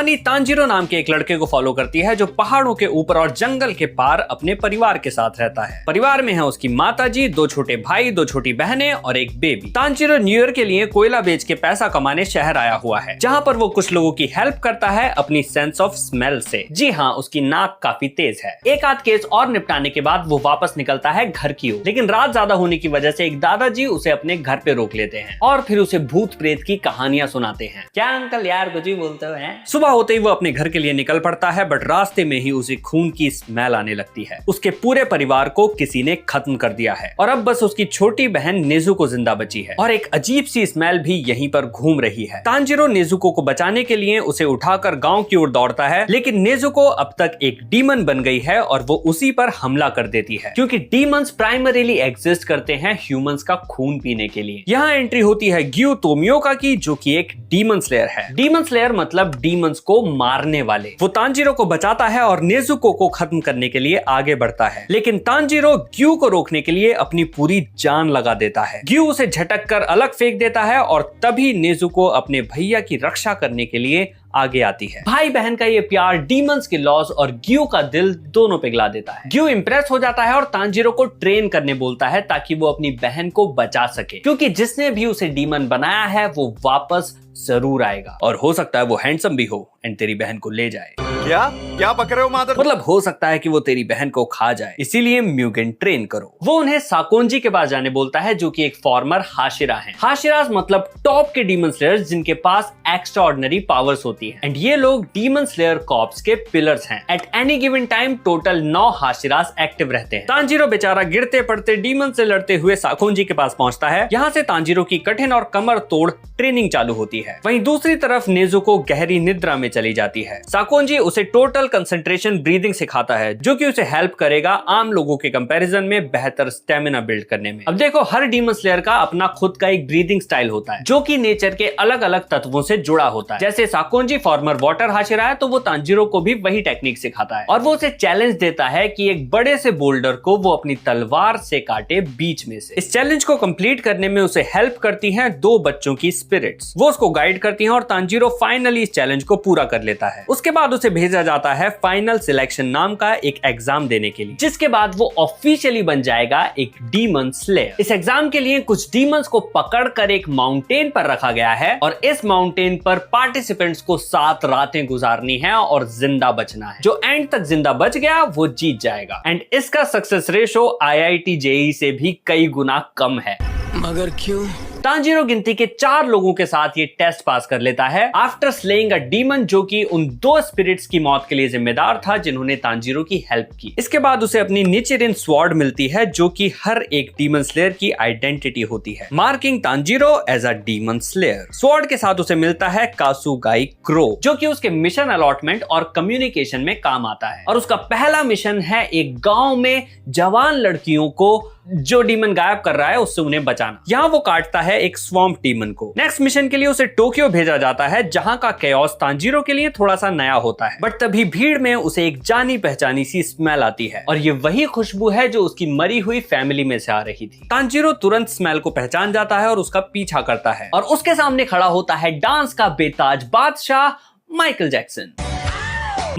यानी तांजीरो नाम के एक लड़के को फॉलो करती है जो पहाड़ों के ऊपर और जंगल के पार अपने परिवार के साथ रहता है। परिवार में है उसकी माताजी, 2 छोटे भाई, 2 छोटी बहनें और एक बेबी। तांजीरो न्यू ईयर के लिए कोयला बेच के पैसा कमाने शहर आया हुआ है, जहाँ पर वो कुछ लोगों की हेल्प करता है अपनी सेंस ऑफ स्मेल से। जी हाँ, उसकी नाक काफी तेज है। एक आध केस और निपटाने के बाद वो वापस निकलता है घर की ओर, लेकिन रात ज्यादा होने की वजह से एक दादाजी उसे अपने घर पे रोक लेते हैं और फिर उसे भूत प्रेत की कहानियां सुनाते हैं। क्या अंकल यार कुछ ही बोलते हो हैं? सुबह होते ही वो अपने घर के लिए निकल पड़ता है, बट रास्ते में ही उसे खून की स्मेल आने लगती है। उसके पूरे परिवार को किसी ने खत्म कर दिया है और अब बस उसकी छोटी बहन नेजुको जिंदा बची है और एक अजीब सी स्मेल भी यहीं पर घूम रही है। तांजीरो नेजुको को बचाने के लिए उसे उठाकर गांव की ओर दौड़ता है, लेकिन नेजुको अब तक एक डीमन बन गई है और वो उसी पर हमला कर देती है, क्योंकि डीमंस प्राइमरीली एग्जिस्ट करते हैं ह्यूमंस का खून पीने के लिए। यहाँ एंट्री होती है ग्यू तोमियोका की, जो कि एक डीमन स्लेयर है। डीमन स्लेयर मतलब डीमंस को मारने वाले। वो तांजीरो को बचाता है और नेजुको को खत्म करने के लिए आगे बढ़ता है, लेकिन तांजीरो ग्यू को रोकने के लिए अपनी पूरी जान लगा देता है। ग्यू उसे झटक कर अलग फेंक देता है और तभी नेजुको अपने भैया की रक्षा करने के लिए आगे आती है। भाई बहन का ये प्यार डीमंस के लॉस और ग्यू का दिल दोनों पिघला देता है। ग्यू इंप्रेस हो जाता है और तांजीरो को ट्रेन करने बोलता है ताकि वो अपनी बहन को बचा सके, क्योंकि जिसने भी उसे डीमन बनाया है वो वापस जरूर आएगा और हो सकता है वो हैंडसम भी हो एंड तेरी बहन को ले जाए। क्या पक रहे हो मादर? मतलब हो सकता है कि वो तेरी बहन को खा जाए, इसीलिए म्यूगेन ट्रेन करो। वो उन्हें साकोंजी के पास जाने बोलता है, जो कि एक फॉर्मर हाशिरा है। हाशिरास मतलब टॉप के डीमन स्लेयर्स जिनके पास एक्स्ट्रा ऑर्डिनरी पावर्स होती है, एंड ये लोग डीमन स्लेयर कॉर्प्स के पिलर्स हैं। At any given time total 9 Hashiras active रहते हैं। तांजीरो बेचारा गिरते पड़ते डीमन से लड़ते हुए साकोंजी के पास पहुंचता है। यहाँ से तांजीरो की कठिन और कमर तोड़ ट्रेनिंग चालू होती है। वहीं दूसरी तरफ नेजुको गहरी निद्रा में चली जाती है। साकोंजी उसे टोटल कंसंट्रेशन ब्रीदिंग सिखाता है, जो कि उसे हेल्प करेगा आम लोगों के कंपैरिजन में बेहतर स्टेमिना बिल्ड करने में। अब देखो, हर डीमन स्लेयर का अपना खुद का एक ब्रीदिंग स्टाइल होता है, जो कि नेचर के अलग अलग तत्वों से जुड़ा होता है। जैसे साकोंजी फॉर्मर वाटर हाशिरा है, तो वो तांजीरो को भी वही टेक्निक सिखाता है और वो उसे चैलेंज देता है कि एक बड़े से बोल्डर को वो अपनी तलवार से काटे बीच में से। इस चैलेंज को कंप्लीट करने में उसे हेल्प करती हैं 2 बच्चों की स्पिरिट्स। वो उसको गाइड करती हैं और तांजीरो फाइनली इस चैलेंज को पूरा कर लेता है। उसके बाद उसे भेजा जाता है फाइनल सिलेक्शन नाम का एक एग्जाम देने के लिए, जिसके बाद वो ऑफिशियली बन जाएगा एक डीमन स्लेयर। इस एग्जाम के लिए कुछ डीमंस को पकड़कर एक माउंटेन पर रखा गया है और इस माउंटेन पर पार्टिसिपेंट्स को 7 रातें गुजारनी है और जिंदा बचना है। जो एंड तक जिंदा बच गया वो जीत जाएगा, एंड इसका सक्सेस रेशो IIT JEE से भी कई गुना कम है। मगर क्यों? तांजीरो गिनती के 4 लोगों के साथ ये टेस्ट पास कर लेता है आफ्टर स्लेइंग अ डीमन, जो कि उन 2 स्पिरिट्स की मौत के लिए जिम्मेदार था जिन्होंने तांजीरो की हेल्प की। इसके बाद उसे अपनी निचिरिन स्वॉर्ड मिलती है, जो कि हर एक डीमन स्लेयर की आइडेंटिटी होती है, marking Tanjiro as a demon slayer. Sword के साथ उसे मिलता है कासुगाई क्रो, जो कि उसके मिशन अलॉटमेंट और कम्युनिकेशन में काम आता है। और उसका पहला मिशन है एक गांव में जवान लड़कियों को जो डीमन गायब कर रहा है उससे उन्हें बचाना। यहाँ वो काटता है एक स्वॉम्प डीमन को। नेक्स्ट मिशन के लिए उसे टोक्यो भेजा जाता है, जहाँ का केओस तांजीरो के लिए थोड़ा सा नया होता है, बट तभी भीड़ में उसे एक जानी पहचानी सी स्मेल आती है और ये वही खुशबू है जो उसकी मरी हुई फैमिली में से आ रही थी। तांजीरो तुरंत स्मेल को पहचान जाता है और उसका पीछा करता है और उसके सामने खड़ा होता है डांस का बेताज बादशाह माइकल जैक्सन।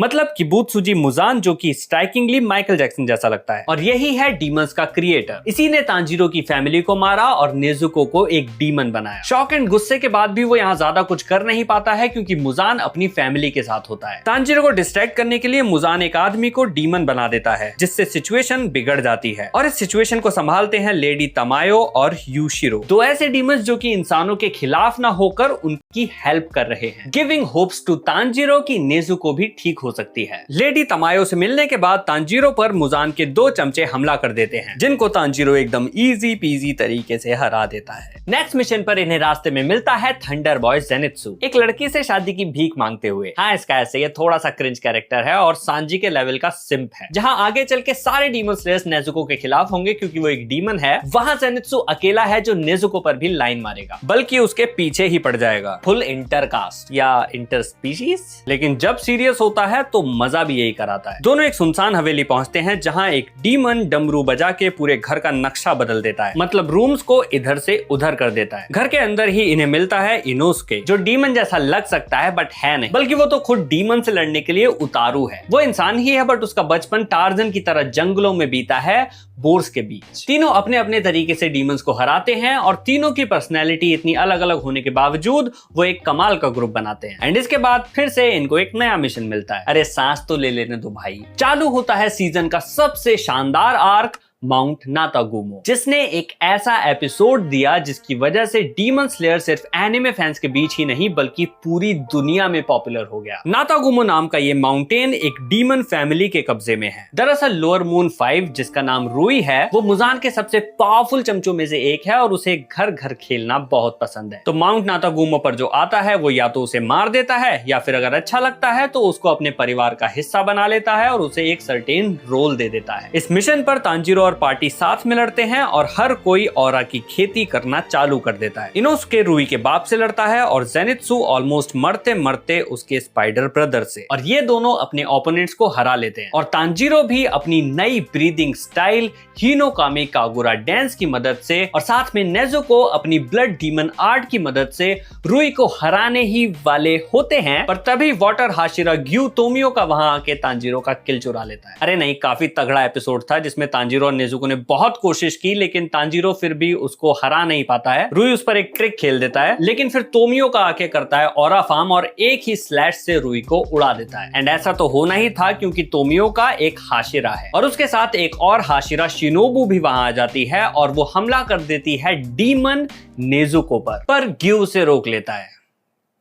मतलब किबुत्सुजी मुजान, जो कि स्ट्राइकिंगली माइकल जैक्सन जैसा लगता है, और यही है डीमंस का क्रिएटर। इसी ने तांजीरो की फैमिली को मारा और नेजुको को एक डीमन बनाया। शॉक एंड गुस्से के बाद भी वो यहाँ ज्यादा कुछ कर नहीं पाता है, क्योंकि मुजान अपनी फैमिली के साथ होता है। तांजीरो को डिस्ट्रैक्ट करने के लिए मुजान एक आदमी को डीमन बना देता है, जिससे सिचुएशन बिगड़ जाती है और इस सिचुएशन को संभालते हैं लेडी तमायो और यूशिरो, 2 ऐसे डीमंस जो कि इंसानों के खिलाफ ना होकर उनकी हेल्प कर रहे हैं, गिविंग होप्स टू तांजीरो की नेजुको भी ठीक हो सकती है। लेडी तमायो से मिलने के बाद तांजीरो पर मुजान के 2 चमचे हमला कर देते हैं, जिनको तांजीरो एकदम इजी पीजी तरीके से हरा देता है। नेक्स्ट मिशन पर इन्हें रास्ते में मिलता है थंडर बॉय जेनित्सु, एक लड़की से शादी की भीख मांगते हुए। हाँ, इसका ऐसे ये थोड़ा सा क्रिंज कैरेक्टर है और सांजी के लेवल का सिंप है। जहाँ आगे चल के सारे डीमन स्लेयर्स नेजुको के खिलाफ होंगे क्योंकि वो एक डीमन है, वहाँ जेनित्सु अकेला है जो नेजुको पर भी लाइन मारेगा, बल्कि उसके पीछे ही पड़ जाएगा। फुल इंटरकास्ट या इंटर स्पीशीज। लेकिन जब सीरियस होता है तो मजा भी यही कराता है। दोनों एक सुनसान हवेली पहुंचते हैं जहां एक डीमन डमरू बजा के पूरे घर का नक्शा बदल देता है, मतलब रूम्स को इधर से उधर कर देता है। घर के अंदर ही इन्हें मिलता है इनोसुके, जो डीमन जैसा लग सकता है बट है नहीं, बल्कि वो तो खुद डीमन से लड़ने के लिए उतारू है। वो इंसान ही है बट उसका बचपन टार्जन की तरह जंगलों में बीता है, बोर्स के बीच। तीनों अपने अपने तरीके से डीमंस को हराते हैं और तीनों की पर्सनैलिटी इतनी अलग अलग होने के बावजूद वो एक कमाल का ग्रुप बनाते हैं। एंड इसके बाद फिर से इनको एक नया मिशन मिलता है। अरे सांस तो ले लेने दो भाई। चालू होता है सीजन का सबसे शानदार आर्क माउंट नातागुमो, जिसने एक ऐसा एपिसोड दिया जिसकी वजह से डीमन स्लेयर सिर्फ एनिमे फैंस के बीच ही नहीं बल्कि पूरी दुनिया में पॉपुलर हो गया। नातागुमो नाम का ये माउंटेन एक डीमन फैमिली के कब्जे में है। दरअसल लोअर मून 5, जिसका नाम रुई है, वो मुजान के सबसे पावरफुल चमचों में से एक है और उसे घर घर खेलना बहुत पसंद है। तो माउंट नातागुमो पर जो आता है वो या तो उसे मार देता है या फिर अगर अच्छा लगता है तो उसको अपने परिवार का हिस्सा बना लेता है और उसे एक सर्टेन रोल दे देता है। इस मिशन पर तांजीरो पार्टी साथ में लड़ते हैं और हर कोई औरा की खेती करना चालू कर देता है। इनोसुके रुई के बाप से लड़ता है और जेनित्सु ऑलमोस्ट मरते मरते उसके स्पाइडर ब्रदर से, और ये दोनों अपने ओपोनेंट्स को हरा लेते हैं। और तांजीरो भी अपनी नई breathing style Hinokami Kagura dance की मदद से और साथ में नेजुको अपनी ब्लड डीमन आर्ट की मदद से रुई को हराने ही वाले होते हैं। पर तभी वाटर हाशिरा ग्यू तोमियो का वहां आके तांजीरो का किल चुरा लेता है। अरे नहीं, काफी तगड़ा एपिसोड था जिसमें तांजीरो और नेजुको ने बहुत कोशिश की लेकिन तांजीरो फिर भी उसको हरा नहीं पाता है। रुई उस पर एक ट्रिक खेल देता है लेकिन फिर तोमियो का आके करता है ऑरा फार्म और एक ही स्लैश से रुई को उड़ा देता है। एंड ऐसा तो होना ही था क्योंकि तोमियो का एक हाशिरा है और उसके साथ एक और हाशिरा शिनोबू भी वहां आ जाती है और वो हमला कर देती है डीमन नेजुको पर ग्यू से रोक लेता है।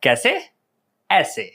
कैसे? ऐसे।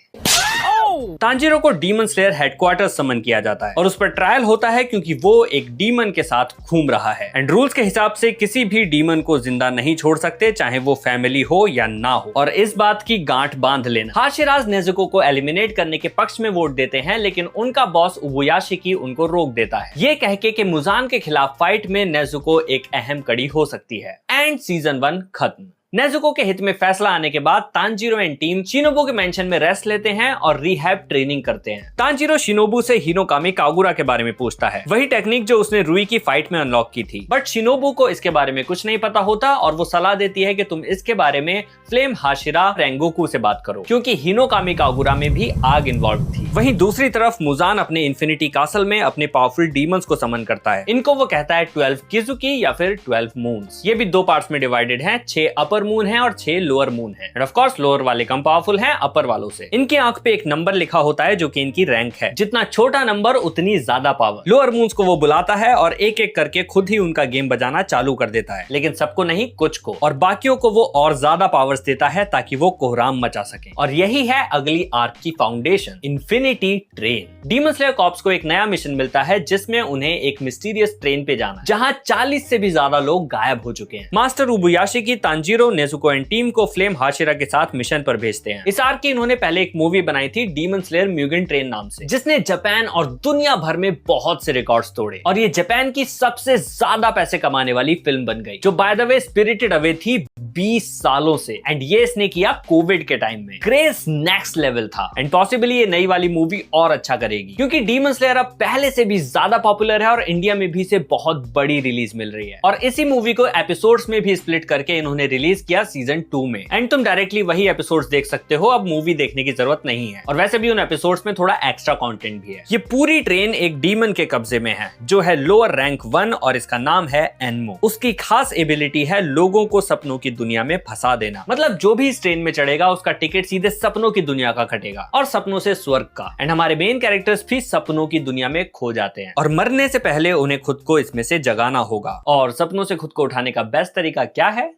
तांजीरो को डीमन स्लेयर हेडक्वार्टर समन किया जाता है और उस पर ट्रायल होता है क्योंकि वो एक डीमन के साथ घूम रहा है। एंड रूल्स के हिसाब से किसी भी डीमन को जिंदा नहीं छोड़ सकते, चाहे वो फैमिली हो या ना हो, और इस बात की गांठ बांध लेना। हाशिराज नेजुको को एलिमिनेट करने के पक्ष में वोट देते हैं लेकिन उनका बॉस उबुयाशिकी उनको रोक देता है, ये कह के कि मुजान के खिलाफ फाइट में नेजुको एक अहम कड़ी हो सकती है। एंड सीजन 1 खत्म। नेजुको के हित में फैसला आने के बाद तांजीरो एंड टीम शिनोबू के मेंशन में रेस्ट लेते हैं और रिहैब ट्रेनिंग करते हैं। तांजीरो शिनोबू से हिनोकामी कागुरा के बारे में पूछता है, वही टेक्निक जो उसने रुई की फाइट में अनलॉक की थी, बट शिनोबू को इसके बारे में कुछ नहीं पता होता और वो सलाह देती है कि तुम इसके बारे में फ्लेम हाशिरा रेंगोकू से बात करो क्योंकि हिनोकामी कागुरा में भी आग इन्वॉल्व थी। वहीं दूसरी तरफ मुजान अपने इन्फिनिटी कासल में अपने पावरफुल डीमंस को समन करता है। इनको वो कहता है 12 किजुकी या फिर 12 मून्स। ये भी 2 पार्ट्स में डिवाइडेड हैं, 6 अपर मून है और 6 लोअर मून है। एंड ऑफ कोर्स लोअर वाले कम पावरफुल हैं अपर वालों से। इनकी आंख पे एक नंबर लिखा होता है जो कि इनकी रैंक है, जितना छोटा नंबर उतनी ज्यादा पावर। लोअर मून्स को वो बुलाता है और एक एक करके खुद ही उनका गेम बजाना चालू कर देता है, लेकिन सबको नहीं, कुछ को, और बाकियों को वो और ज्यादा पावर्स देता है ताकि वो कोहराम मचा सके। और यही है अगली आर्क की foundation, infinity train. Demon Slayer corps को एक नया मिशन मिलता है जिसमें उन्हें एक मिस्टीरियस ट्रेन पे जाना है जहां 40 से भी ज्यादा लोग गायब हो चुके हैं। Master Ubuyashiki Tanjiro Nezuko and team को फ्लेम हाशिरा के साथ मिशन पर भेजते हैं। इस आर्क की इन्होंने पहले एक मूवी बनाई थी डीमन स्लेयर म्यूगन ट्रेन नाम से, जिसने जापान और दुनिया भर में बहुत से रिकॉर्ड्स तोड़े और ये जापान की सबसे ज्यादा पैसे कमाने वाली फिल्म बन गई, जो by the way spirited away थी 20 सालों से। एंड ये इसने किया कोविड के टाइम में। क्रेज नेक्स्ट लेवल था एंड पॉसिबली ये नई वाली मूवी और अच्छा करेगी क्योंकि डीमन स्लेयर अब पहले से भी ज्यादा पॉपुलर है और इंडिया में भी इसे बहुत बड़ी रिलीज मिल रही है। और इसी मूवी को एपिसोड्स में भी स्प्लिट करके इन्होंने रिलीज किया सीजन 2 में। एंड तुम डायरेक्टली वही एपिसोड्स देख सकते हो, अब मूवी देखने की जरूरत नहीं है। और वैसे भी उन एपिसोड्स में थोड़ा एक्स्ट्रा कंटेंट भी है। ये पूरी ट्रेन एक डीमन के कब्जे में है जो है लोअर रैंक 1 और इसका नाम है एनमो। उसकी खास एबिलिटी है लोगों को सपनों की दुनिया में फंसा देना, मतलब जो भी इस ट्रेन में चढ़ेगा उसका टिकट सीधे सपनों की दुनिया का कटेगा और सपनों से स्वर्ग का। एंड हमारे मेन कैरेक्टर्स भी सपनों की दुनिया में खो जाते हैं और मरने से पहले उन्हें खुद को इसमें से जगाना होगा। और सपनों से खुद को उठाने का बेस्ट तरीका क्या है?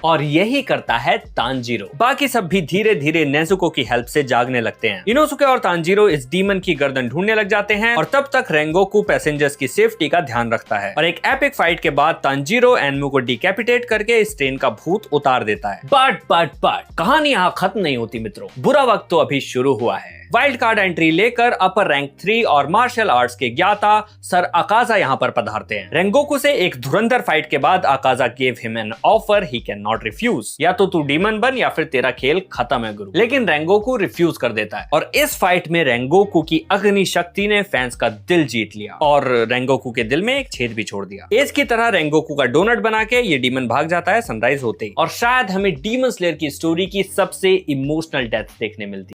और यही करता है तांजीरो। बाकी सब भी धीरे धीरे नेजुको की हेल्प से जागने लगते हैं। इनोसुके और तांजीरो इस डीमन की गर्दन ढूंढने लग जाते हैं और तब तक रेंगोकू पैसेंजर्स की सेफ्टी का ध्यान रखता है और एक एपिक फाइट के बाद तांजीरो एनमू को डिकैपिटेट करके इस ट्रेन का भूत उतार देता है। बट कहानी यहाँ खत्म नहीं होती मित्रों, बुरा वक्त तो अभी शुरू हुआ है। वाइल्ड कार्ड एंट्री लेकर अपर रैंक 3 और मार्शल आर्ट्स के ज्ञाता सर अकाजा यहाँ पर पधारते हैं। रेंगोकू से एक धुरंधर फाइट के बाद Akaza gave him an offer he can not refuse, या तो तू डीमन बन या फिर तेरा खेल खत्म है गुरु। लेकिन रेंगोकू रिफ्यूज कर देता है और इस फाइट में रेंगोकू की अग्नि शक्ति ने फैंस का दिल जीत लिया और रेंगोकू के दिल में एक छेद भी छोड़ दिया। एज की तरह रेंगोकू का डोनट बना के ये डीमन भाग जाता है सनराइज होते ही, और शायद हमें डीमन स्लेयर की स्टोरी की सबसे इमोशनल डेथ देखने मिलती है।